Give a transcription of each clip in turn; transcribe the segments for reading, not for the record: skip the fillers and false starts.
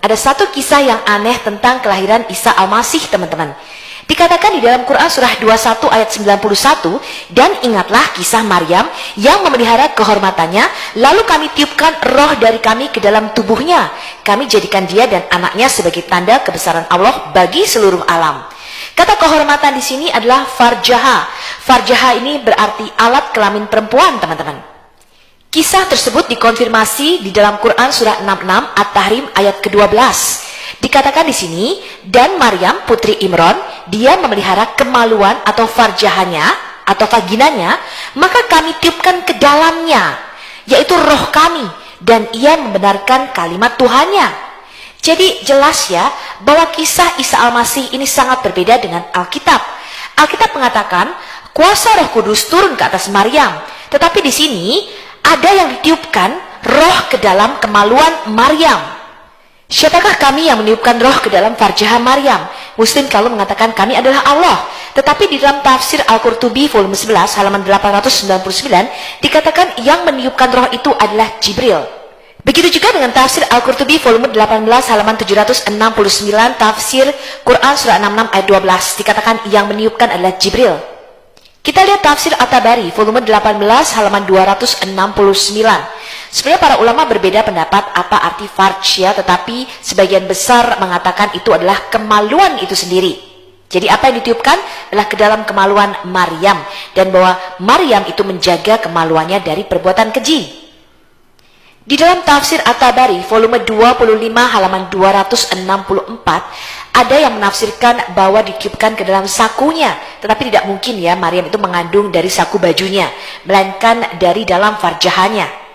ada satu kisah yang aneh tentang kelahiran Isa Al-Masih, teman-teman. Dikatakan di dalam Quran surah 21 ayat 91, dan ingatlah kisah Maryam yang memelihara kehormatannya, lalu kami tiupkan roh dari kami ke dalam tubuhnya. Kami jadikan dia dan anaknya sebagai tanda kebesaran Allah bagi seluruh alam. Kata kehormatan di sini adalah farjaha. Farjaha ini berarti alat kelamin perempuan, teman-teman. Kisah tersebut dikonfirmasi di dalam Quran surah 66 At-Tahrim ayat ke-12. Dikatakan di sini, dan Maryam putri Imran, dia memelihara kemaluan atau farjahanya atau vaginanya, maka kami tiupkan ke dalamnya, yaitu roh kami, dan ia membenarkan kalimat Tuhannya. Jadi jelas ya, bahwa kisah Isa Al-Masih ini sangat berbeda dengan Alkitab. Alkitab mengatakan, kuasa Roh Kudus turun ke atas Maryam, tetapi di sini ada yang ditiupkan roh ke dalam kemaluan Maryam. Siapakah kami yang meniupkan roh ke dalam farjah Maryam? Muslim kalau mengatakan kami adalah Allah. Tetapi di dalam tafsir Al-Qurtubi volume 11 halaman 899 dikatakan yang meniupkan roh itu adalah Jibril. Begitu juga dengan tafsir Al-Qurtubi volume 18 halaman 769 tafsir Quran surah 66 ayat 12 dikatakan yang meniupkan adalah Jibril. Kita lihat tafsir At-Tabari volume 18 halaman 269. Sebenarnya para ulama berbeda pendapat apa arti farj, tetapi sebagian besar mengatakan itu adalah kemaluan itu sendiri. Jadi apa yang ditiupkan adalah ke dalam kemaluan Maryam, dan bahwa Maryam itu menjaga kemaluannya dari perbuatan keji. Di dalam tafsir At-Tabari volume 25 halaman 264 ada yang menafsirkan bahwa ditiupkan ke dalam sakunya, tetapi tidak mungkin ya Maryam itu mengandung dari saku bajunya, melainkan dari dalam farjahannya.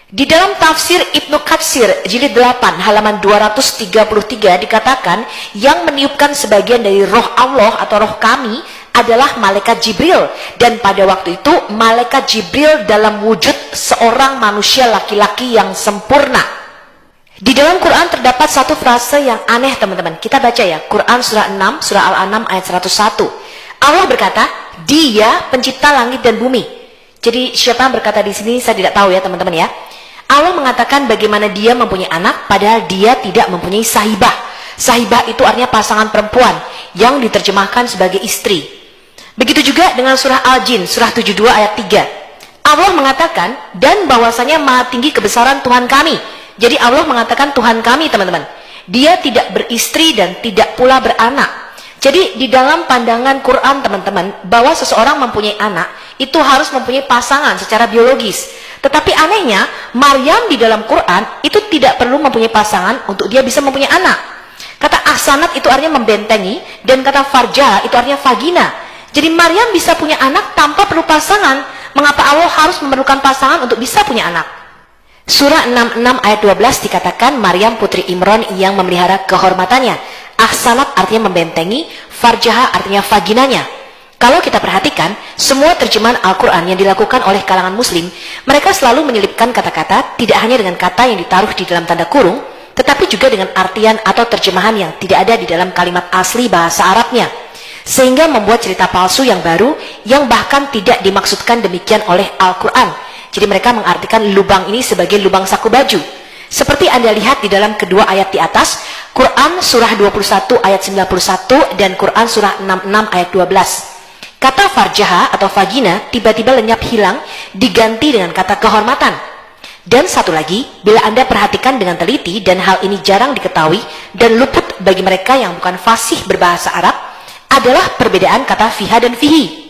Di dalam tafsir Ibnu Katsir jilid 8 halaman 233 dikatakan yang meniupkan sebagian dari roh Allah atau roh kami adalah malaikat Jibril, dan pada waktu itu malaikat Jibril dalam wujud seorang manusia laki-laki yang sempurna. Di dalam Quran terdapat satu frase yang aneh, teman-teman. Kita baca ya, Quran surah 6 surah Al-An'am ayat 101. Allah berkata, Dia pencipta langit dan bumi. Jadi siapa yang berkata di sini saya tidak tahu ya, teman-teman ya. Allah mengatakan bagaimana dia mempunyai anak padahal dia tidak mempunyai sahibah. Sahibah itu artinya pasangan perempuan yang diterjemahkan sebagai istri. Begitu juga dengan surah Al-Jin surah 72 ayat 3. Allah mengatakan dan bahwasanya maha tinggi kebesaran Tuhan kami. Jadi Allah mengatakan Tuhan kami, teman-teman. Dia tidak beristri dan tidak pula beranak. Jadi di dalam pandangan Quran, teman-teman, bahwa seseorang mempunyai anak itu harus mempunyai pasangan secara biologis. Tetapi anehnya, Maryam di dalam Quran itu tidak perlu mempunyai pasangan untuk dia bisa mempunyai anak. Kata ahsanat itu artinya membentengi, dan kata farjah itu artinya vagina. Jadi Maryam bisa punya anak tanpa perlu pasangan. Mengapa Allah harus memerlukan pasangan untuk bisa punya anak? Surah 66 ayat 12 dikatakan Maryam putri Imran yang memelihara kehormatannya. Ahsanat artinya membentengi, farjah artinya vaginanya. Kalau kita perhatikan, semua terjemahan Al-Quran yang dilakukan oleh kalangan muslim, mereka selalu menyelipkan kata-kata tidak hanya dengan kata yang ditaruh di dalam tanda kurung, tetapi juga dengan artian atau terjemahan yang tidak ada di dalam kalimat asli bahasa Arabnya. Sehingga membuat cerita palsu yang baru, yang bahkan tidak dimaksudkan demikian oleh Al-Quran. Jadi mereka mengartikan lubang ini sebagai lubang saku baju. Seperti Anda lihat di dalam kedua ayat di atas, Quran surah 21 ayat 91 dan Quran surah 66 ayat 12. Kata farjaha atau vagina tiba-tiba lenyap hilang diganti dengan kata kehormatan. Dan satu lagi, bila Anda perhatikan dengan teliti dan hal ini jarang diketahui dan luput bagi mereka yang bukan fasih berbahasa Arab, adalah perbedaan kata fiha dan fihi.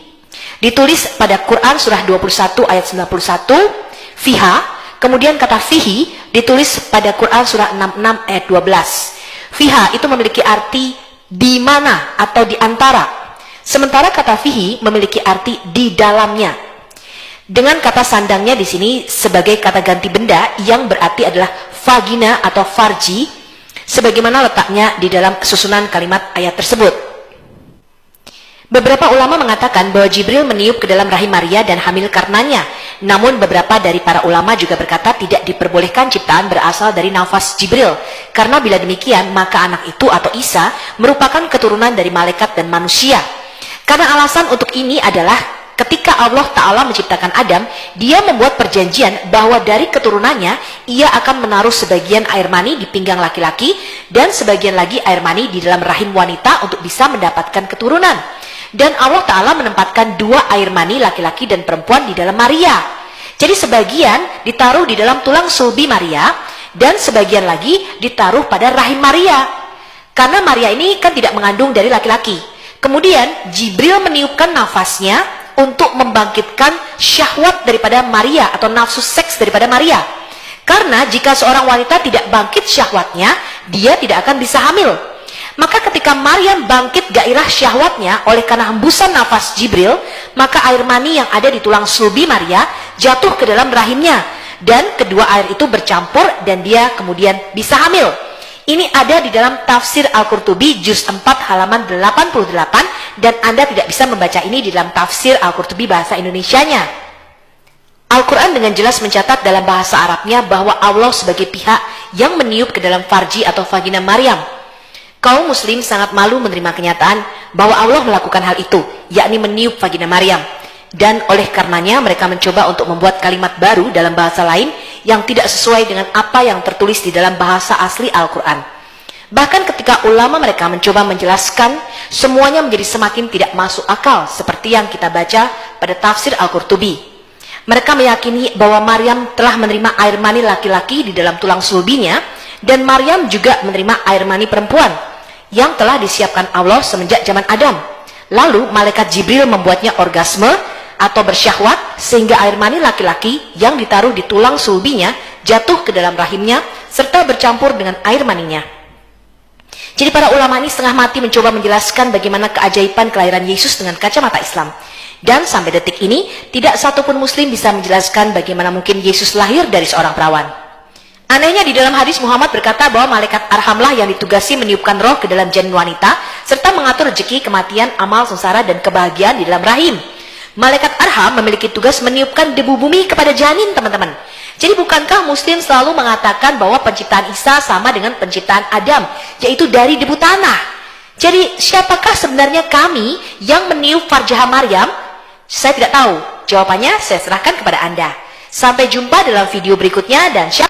Ditulis pada Quran surah 21 ayat 91 fiha, kemudian kata fihi ditulis pada Quran surah 66 ayat 12. Fiha itu memiliki arti di mana atau di antara. Sementara kata fihi memiliki arti di dalamnya. Dengan kata sandangnya di sini sebagai kata ganti benda yang berarti adalah vagina atau farji, sebagaimana letaknya di dalam susunan kalimat ayat tersebut. Beberapa ulama mengatakan bahwa Jibril meniup ke dalam rahim Maria dan hamil karenanya. Namun beberapa dari para ulama juga berkata tidak diperbolehkan ciptaan berasal dari nafas Jibril. Karena bila demikian maka anak itu atau Isa merupakan keturunan dari malaikat dan manusia. Karena alasan untuk ini adalah ketika Allah Ta'ala menciptakan Adam, dia membuat perjanjian bahwa dari keturunannya, ia akan menaruh sebagian air mani di pinggang laki-laki, dan sebagian lagi air mani di dalam rahim wanita untuk bisa mendapatkan keturunan. Dan Allah Ta'ala menempatkan 2 air mani laki-laki dan perempuan di dalam Maria. Jadi sebagian ditaruh di dalam tulang sulbi Maria, dan sebagian lagi ditaruh pada rahim Maria. Karena Maria ini kan tidak mengandung dari laki-laki. Kemudian Jibril meniupkan nafasnya untuk membangkitkan syahwat daripada Maria atau nafsu seks daripada Maria. Karena jika seorang wanita tidak bangkit syahwatnya, dia tidak akan bisa hamil. Maka ketika Maryam bangkit gairah syahwatnya oleh karena hembusan nafas Jibril, maka air mani yang ada di tulang sulbi Maria jatuh ke dalam rahimnya, dan kedua air itu bercampur dan dia kemudian bisa hamil. Ini ada di dalam tafsir Al-Qurtubi juz 4 halaman 88, dan Anda tidak bisa membaca ini di dalam tafsir Al-Qurtubi bahasa Indonesianya. Al-Quran dengan jelas mencatat dalam bahasa Arabnya bahwa Allah sebagai pihak yang meniup ke dalam farji atau vagina Maryam. Kaum muslim sangat malu menerima kenyataan bahwa Allah melakukan hal itu, yakni meniup vagina Maryam. Dan oleh karenanya mereka mencoba untuk membuat kalimat baru dalam bahasa lain yang tidak sesuai dengan apa yang tertulis di dalam bahasa asli Al-Quran. Bahkan ketika ulama mereka mencoba menjelaskan, semuanya menjadi semakin tidak masuk akal seperti yang kita baca pada tafsir Al-Qurtubi. Mereka meyakini bahwa Maryam telah menerima air mani laki-laki di dalam tulang sulbinya, dan Maryam juga menerima air mani perempuan yang telah disiapkan Allah semenjak zaman Adam. Lalu malaikat Jibril membuatnya orgasme atau bersyahwat sehingga air mani laki-laki yang ditaruh di tulang sulbinya jatuh ke dalam rahimnya serta bercampur dengan air maninya. Jadi para ulama ini setengah mati mencoba menjelaskan bagaimana keajaiban kelahiran Yesus dengan kacamata Islam. Dan sampai detik ini tidak satupun muslim bisa menjelaskan bagaimana mungkin Yesus lahir dari seorang perawan. Anehnya di dalam hadis Muhammad berkata bahwa malaikat Arhamlah yang ditugasi meniupkan roh ke dalam janin wanita serta mengatur rezeki, kematian, amal, sengsara, dan kebahagiaan di dalam rahim. Malaikat Arham memiliki tugas meniupkan debu bumi kepada janin, teman-teman. Jadi bukankah muslim selalu mengatakan bahwa penciptaan Isa sama dengan penciptaan Adam, yaitu dari debu tanah? Jadi siapakah sebenarnya kami yang meniup farjah Maryam? Saya tidak tahu. Jawabannya saya serahkan kepada Anda. Sampai jumpa dalam video berikutnya, dan